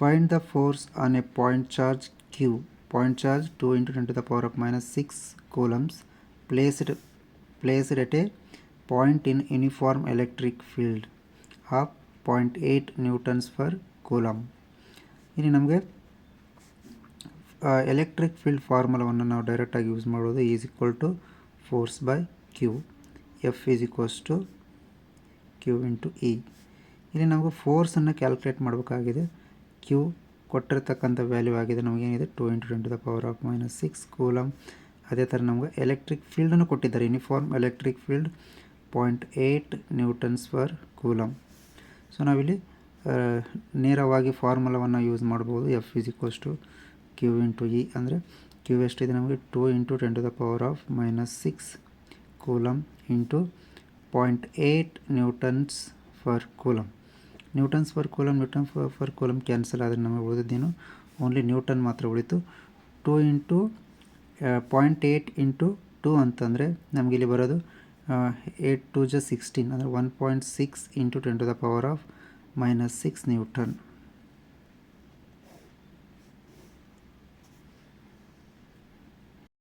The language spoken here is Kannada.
Find the force on a point charge Q. Point charge 2 into 10 to the power of minus 6 coulombs placed at a point in uniform electric field of 0.8 newtons per coulomb. ಇನ್ನು ನಮಗೆ ಎಲೆಕ್ಟ್ರಿಕ್ ಫೀಲ್ಡ್ ಫಾರ್ಮುಲಾವನ್ನು ನಾವು ಡೈರೆಕ್ಟಾಗಿ ಯೂಸ್ ಮಾಡೋದು is equal to force by Q, F is equals to Q into E. ಇಲ್ಲಿ ನಮಗೆ ಫೋರ್ಸನ್ನು ಕ್ಯಾಲ್ಕುಲೇಟ್ ಮಾಡಬೇಕಾಗಿದೆ. ಕ್ಯೂ ಕೊಟ್ಟಿರ್ತಕ್ಕಂಥ ವ್ಯಾಲ್ಯೂ ಆಗಿದೆ ನಮಗೇನಿದೆ 2 into 10 to the power of minus 6 coulomb. ಅದೇ ಥರ ನಮಗೆ ಎಲೆಕ್ಟ್ರಿಕ್ ಫೀಲ್ಡನ್ನು ಕೊಟ್ಟಿದ್ದಾರೆ, uniform electric field 0.8 newtons per coulomb. So ನಾವಿಲ್ಲಿ ನೇರವಾಗಿ ಫಾರ್ಮುಲಾವನ್ನು ಯೂಸ್ ಮಾಡ್ಬೋದು. F is equals to Q into E. ಅಂದರೆ ಕ್ಯೂ ಎಷ್ಟಿದೆ ನಮಗೆ 2 into 10 to the power of minus 6 coulomb into 0.8 newtons per coulomb. Newtons per coulomb cancel ಆದರೆ ನಮಗೆ ಉಳಿದಿದ್ದೇನು, ಓನ್ಲಿ ನ್ಯೂಟನ್ ಮಾತ್ರ ಉಳಿತು. 2 into 0.8 ಇಂಟು 2 ಅಂತಂದರೆ ನಮಗೆ ಇಲ್ಲಿ ಬರೋದು 8 2 16 ಅಂದರೆ 1.6 into 10 to the power of minus 6 Newton.